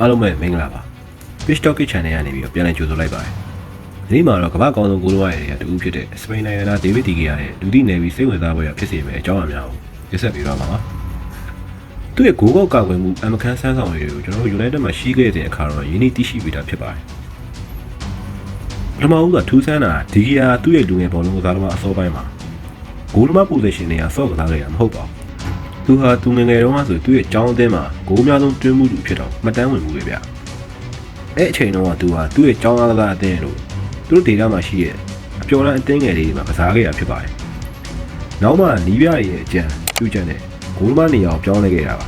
အားလုံးပဲမင်္ဂလာပါ Pitch Talk Channel ကနေပြီးတော့ပြန်လည်ကြိုဆိုလိုက်ပါတယ်ဒီမှာတော့ကမ္ဘာ့ကောင်းဆုံးဂိုးလုံးရတဲ့တူဖြစ်တဲ့စပိန်နိုင်ငံသားဒေးဗစ်ဒီဂီယာရဲ့လူသိနယ်ပြီးစိတ်ဝင်စားဖွယ်ဖြစ်စေမယ့်အကြောင်းအရာများကိုပြဆက်ပေးတော့မှာပါသူ့ရဲ့ဂိုးကောက်ကာကွယ်မှုအမခန်းဆန်းဆောင်ရည်တွေကိုကျွန်တော်တို့ United မှာရှိခဲ့တဲ့အခါတော့ရင်းနှီးသိရှိပြီးတာဖြစ်ပါတယ်ပထမဦးကထူးဆန်းတာဒီဂီယာသူ့ရဲ့လူငယ်ဘောလုံးကစားသမားအစောပိုင်းမှာဂိုးသမား position တွေကဆော့ကစားခဲ့ရမှာမဟုတ်ပါဘူးသူဟာသူငယ်ငယ်တုန်းကဆိုသူ့ရဲ့ကျောင်းအသင်းမှာဂိုးအများဆုံးတွင်းမှုသူဖြစ်တော့မှတ်တမ်းဝင်မှုပဲဗျအဲ့အချိန်တုန်းကသူဟာသူ့ရဲ့ကျောင်းအားကစားအသင်းလို့သူတို့ဒေတာမှာရှိရဲ့အပျော်တမ်းအသင်းငယ်လေးတွေမှာကစားခဲ့ရဖြစ်ပါတယ်နောက်မှနီးပြရဲ့အကြံပြုချက်နဲ့ဂိုးသမားနေရာကိုပြောင်းလဲခဲ့တာပါ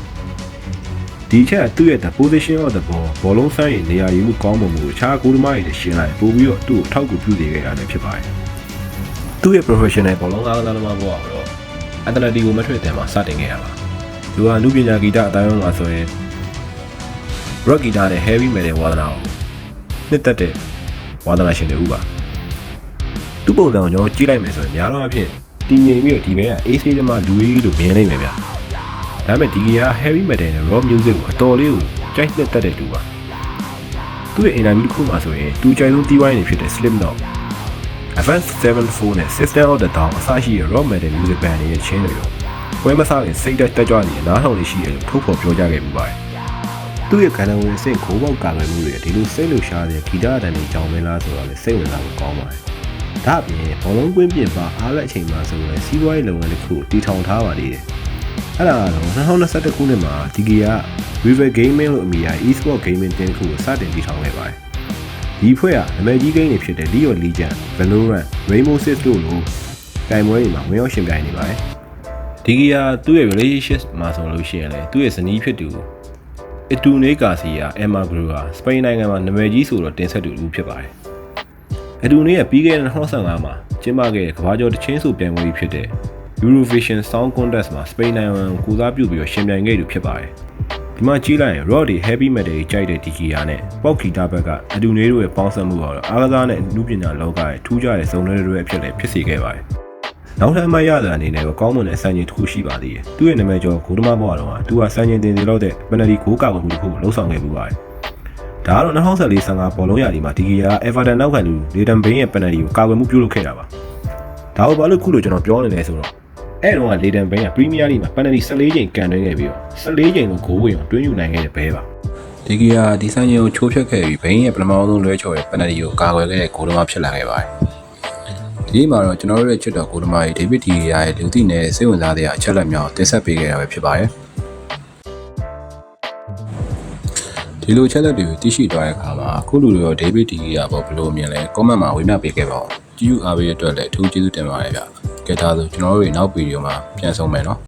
ဒီချက်သူ့ရဲ့ the position of the ball ဘောလုံးဆိုင်ရဲ့နေရာယူမှုကောင်းပုံကိုအခြားဂိုးသမားတွေနဲ့ရှင်းလိုက်ပို့ပြီးတော့သူ့ကိုထောက်ကူပြုစေခဲ့တာလည်းဖြစ်ပါတယ်သူ့ရဲ့ professional ဘောလုံးအားကစားသမားဘဝကတော့အက်တလက်တီကိုမထွက်တဲ့မှာစတင်ခဲ့ရပါသူဟာလူပညာဂီတအတိုင်းအဝန်းမှာဆိုရင် rock guitar နဲ့ heavy metal ဝါသနာကိုနှစ်သက်တဲ့ဝါသနာရှင်တွေဥပါသူ့ပုံစံကိုကျွန်တော်ကြည့်လိုက်မယ်ဆိုရင်များတော့အဖြစ်တည်ငြိမ်ပြီးတော့ဒီဘက်က AC တမလူကြီးလို့မြင်နိုင်မယ်ဗျာဒါပေမဲ့ဒီက heavy metal နဲ့ rock music ကိုအတော်လေးကိုကြိုက်နှစ်သက်တဲ့သူပါသူ့ရဲ့ interview တစ်ခုမှာဆိုရင်သူကြိုက်ဆုံးတီးဝိုင်းနေဖြစ်တဲ့ Slipknot Avenged Sevenfold နဲ့ System of the Down အစရှိတဲ့ rock metal music band တွေရဲ့ချင်းတွေကိုပွဲမစားခင်စိတ်တက်ကြွနေနားထောင်နေရှိတယ်လို့ထုတ်ဖော်ပြောကြားခဲ့မှုပါတယ်သူ့ရဲ့ကဏ္ဍဝင်စိတ်ခိုးပေါက်ကာကွယ်မှုတွေဒီလိုစိတ်လှုပ်ရှားတဲ့ဂီတအတန်တွေကြောင်းမင်းလားဆိုတော့လေစိတ်ဝင်စားဖို့ကောင်းပါတယ်ဒါအပြင်ဘောလုံးကွင်းပြင်ပါအားလက်အချိန်မှာဆိုရင်စီးပွားရေးလုပ်ငန်းတစ်ခုတီထောင်ထားပါသေးတယ်အဲ့ဒါကတော့2021ခုနှစ်မှာဒီကီယာ River Gaming လို့အမည်ရ e-sport gaming တင်ခုကိုစတင်တီထောင်ခဲ့ပါတယ်ဒီဖွဲ့ကနာမည်ကြီးဂိမ်းတွေဖြစ်တဲ့ League of Legends, Valorant, Rainbow Six တို့လိုတိုင်ပွဲတွေမှာဝင်ရောက်ရှင်ပြိုင်နေပါတယ်ဒီကီယာသူ့ရဲ့ relationship မှာဆိုလို့ရှိရင်လေသူ့ရဲ့ဇနီးဖြစ်သူအတူနေကာစီယာအမ်မာဂရူဟာစပိန်နိုင်ငံမှာနာမည်ကြီးဆိုတော့တင်ဆက်သူလူဖြစ်ပါတယ်အတူနေကပြီးခဲ့တဲ့2015မှာကျင်းပခဲ့တဲ့ကမ္ဘာကျော်တချင်းဆိုပြိုင်ပွဲကြီးဖြစ်တဲ့ Eurovision Song Contest မှာစပိန်နိုင်ငံကိုကိုစားပြုပြီးတော့ရှင်ပြိုင်ခဲ့သူဖြစ်ပါတယ်ဒီမှာကြည့်လိုက်ရင် rock တွေ heavy metal တွေကြိုက်တဲ့ဒီကီယာနဲ့ပေါက်ဂီတဘက်ကအတူနေတို့ရဲ့ပေါင်းစပ်မှုကတော့အားကစားနဲ့လူပညာလောကရဲ့ထူးခြားတဲ့စုံတွဲတွေအဖြစ်လည်းဖြစ်စေခဲ့ပါတယ်နောက်ထပ်မှရတဲ့အနေနဲ့ကောင်းမွန်တဲ့အစံချိန်တစ်ခုရှိပါသေးတယ်သူ့ရဲ့နာမည်ကျော်ဂိုးသမားဘဝတော့သူဟာစံချိန်တင်စီလောက်တဲ့ပယ်နတီဂိုးကာကွယ်မှုတစ်ခုလှုပ်ဆောင်ခဲ့မှုပါတယ်ဒါကတော့2014-15ဘောလုံးရာသီမှာဒီကီယာ Everton နောက်ခံလူလေတန်ဘိန်းရဲ့ပယ်နတီကိုကာကွယ်မှုပြုလုပ်ခဲ့တာပါဒါကိုဘာလို့ခုလိုကျွန်တော်ပြောနေလဲဆိုတော့အဲ့တော့လေတန်ဘိန်းကပရီးမီးယားလိမှာပယ်နတီ14ချိန်ကန်သွင်းခဲ့ပြီးတော့14ချိန်လုံးဂိုးဝင်အောင်တွင်းယူနိုင်ခဲ့တဲ့ဘဲပါဒီကီယာဒီစံချိန်ကိုချိုးဖျက်ခဲ့ပြီးဘိန်းရဲ့ပထမဆုံးလွဲချော်တဲ့ပယ်နတီကိုကာကွယ်ခဲ့တဲ့ဂိုးသမားဖြစ်လာခဲ့ပါတယ်ဒီမှာတော့ကျွန်တော်တို့ရဲ့ချစ်တော်ကိုဒမာကြီးဒေးဗစ်ဒီဂီယာရဲ့လူသိနေတဲ့စိတ်ဝင်စားတဲ့အချက်လက်များကိုတင်ဆက်ပေးခဲ့တာပဲဖြစ်ပါတယ်ဒီလိုချက်လက်တွေကိုသိရှိသွားတဲ့အခါမှာအခုလူတွေရောဒေးဗစ်ဒီဂီယာပေါ်ဘယ်လိုမြင်လဲ comment မှာဝေမျှပေးခဲ့ပါဦးကြည့်ယူအားပေးရတဲ့အတွက်လည်းအထူးကျေးဇူးတင်ပါတယ်ဗျာကဲဒါဆိုကျွန်တော်တို့ရဲ့နောက်ဗီဒီယိုမှာပြန်ဆုံမယ်နော်